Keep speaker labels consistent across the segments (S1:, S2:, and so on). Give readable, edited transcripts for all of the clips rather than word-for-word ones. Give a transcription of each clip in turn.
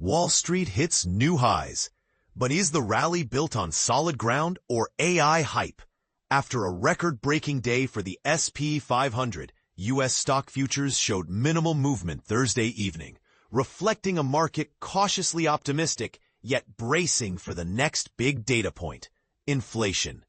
S1: Wall Street hits new highs. But is the rally built on solid ground or AI hype? After a record-breaking day for the S&P 500, U.S. stock futures showed minimal movement Thursday evening, reflecting a market cautiously optimistic, yet bracing for the next big data point: inflation.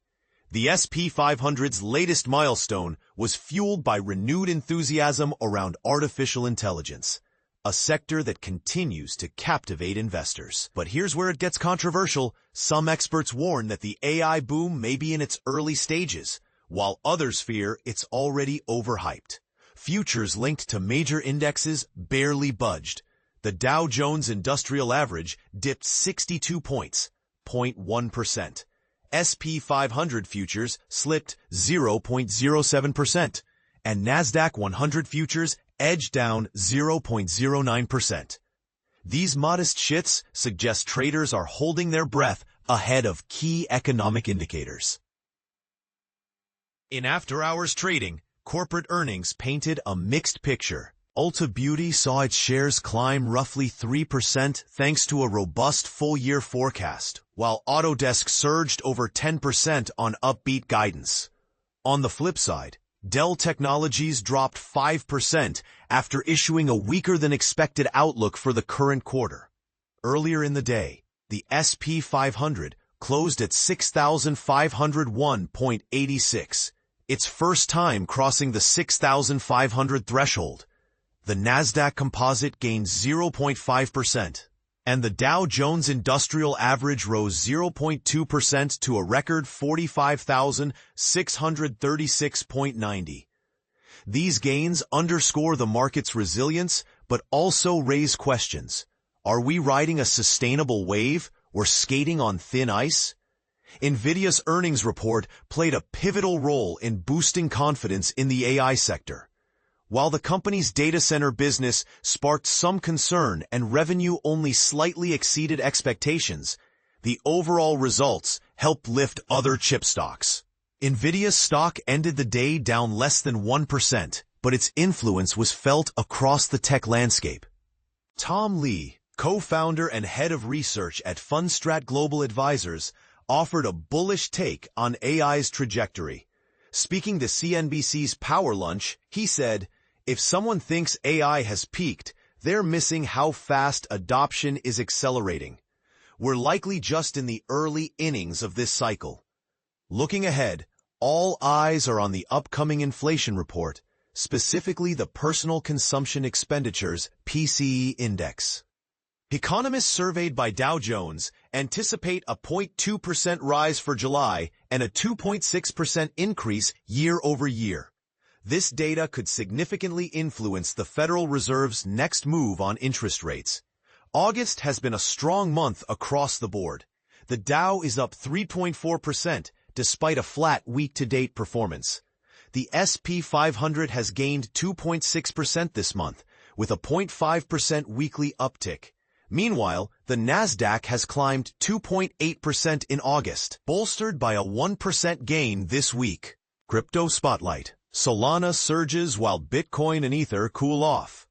S1: The S&P 500's latest milestone was fueled by renewed enthusiasm around artificial intelligence, a sector that continues to captivate investors. But here's where it gets controversial. Some experts warn that the AI boom may be in its early stages, while others fear it's already overhyped. Futures linked to major indexes barely budged. The Dow Jones Industrial Average dipped 62 points, 0.1%. S&P 500 futures slipped 0.07%, and Nasdaq 100 futures edged down 0.09%. These modest shifts suggest traders are holding their breath ahead of key economic indicators. In after-hours trading, corporate earnings painted a mixed picture. Ulta Beauty saw its shares climb roughly 3% thanks to a robust full-year forecast, while Autodesk surged over 10% on upbeat guidance. On the flip side, Dell Technologies dropped 5% after issuing a weaker-than-expected outlook for the current quarter. Earlier in the day, the S&P 500 closed at 6,501.86, its first time crossing the 6,500 threshold. The Nasdaq Composite gained 0.5%, and the Dow Jones Industrial Average rose 0.2% to a record 45,636.90. These gains underscore the market's resilience, but also raise questions. Are we riding a sustainable wave or skating on thin ice? Nvidia's earnings report played a pivotal role in boosting confidence in the AI sector. While the company's data center business sparked some concern and revenue only slightly exceeded expectations, the overall results helped lift other chip stocks. Nvidia's stock ended the day down less than 1%, but its influence was felt across the tech landscape. Tom Lee, co-founder and head of research at Fundstrat Global Advisors, offered a bullish take on AI's trajectory. Speaking to CNBC's Power Lunch, he said, "If someone thinks AI has peaked, they're missing how fast adoption is accelerating. We're likely just in the early innings of this cycle." Looking ahead, all eyes are on the upcoming inflation report, specifically the Personal Consumption Expenditures (PCE) index. Economists surveyed by Dow Jones anticipate a 0.2% rise for July and a 2.6% increase year over year. This data could significantly influence the Federal Reserve's next move on interest rates. August has been a strong month across the board. The Dow is up 3.4% despite a flat week-to-date performance. The S&P 500 has gained 2.6% this month, with a 0.5% weekly uptick. Meanwhile, the Nasdaq has climbed 2.8% in August, bolstered by a 1% gain this week. Crypto Spotlight. Solana surges while Bitcoin and Ether cool off.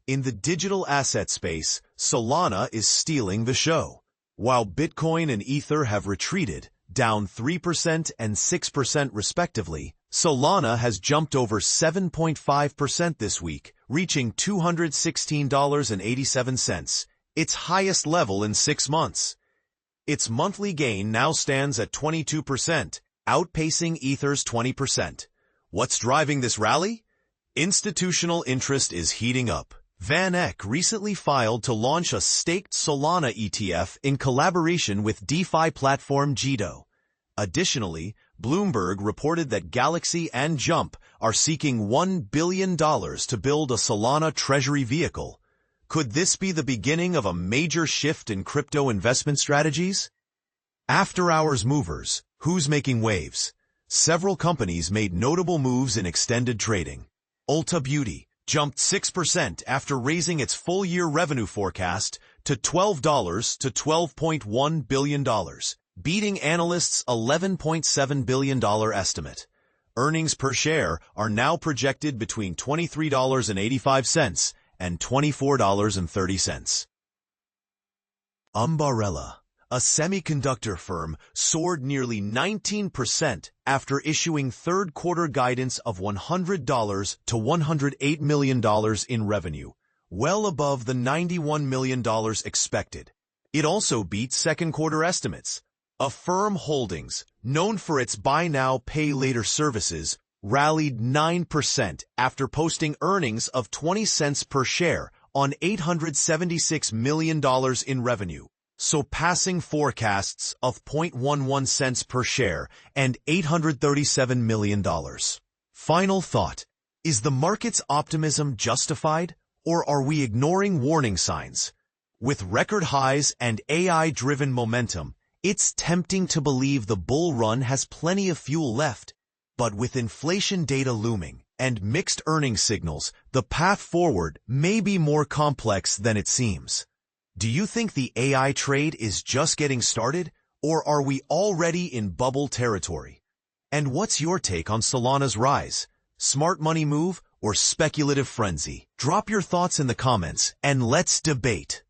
S1: In the digital asset space, Solana is stealing the show. While Bitcoin and Ether have retreated, down 3% and 6% respectively, Solana has jumped over 7.5% this week, reaching $216.87, its highest level in 6 months. Its monthly gain now stands at 22%, outpacing Ether's 20%. What's driving this rally? Institutional interest is heating up. Van Eck recently filed to launch a staked Solana ETF in collaboration with DeFi platform Jito. Additionally, Bloomberg reported that Galaxy and Jump are seeking $1 billion to build a Solana treasury vehicle. Could this be the beginning of a major shift in crypto investment strategies? After-hours movers. Who's making waves? Several companies made notable moves in extended trading. Ulta Beauty jumped 6% after raising its full-year revenue forecast to $12 to $12.1 billion, beating analysts' $11.7 billion estimate. Earnings per share are now projected between $23.85 and $24.30. Umbrella, a semiconductor firm, soared nearly 19% after issuing third-quarter guidance of $100 to $108 million in revenue, well above the $91 million expected. It also beat second-quarter estimates. Affirm Holdings, known for its buy now, pay later services, rallied 9% after posting earnings of 20 cents per share on $876 million in revenue, surpassing forecasts of 0.11 cents per share and $837 million. Final thought: is the market's optimism justified, or are we ignoring warning signs? With record highs and AI-driven momentum, it's tempting to believe the bull run has plenty of fuel left. But with inflation data looming and mixed earnings signals, the path forward may be more complex than it seems. Do you think the AI trade is just getting started, or are we already in bubble territory? And what's your take on Solana's rise? Smart money move or speculative frenzy? Drop your thoughts in the comments and let's debate.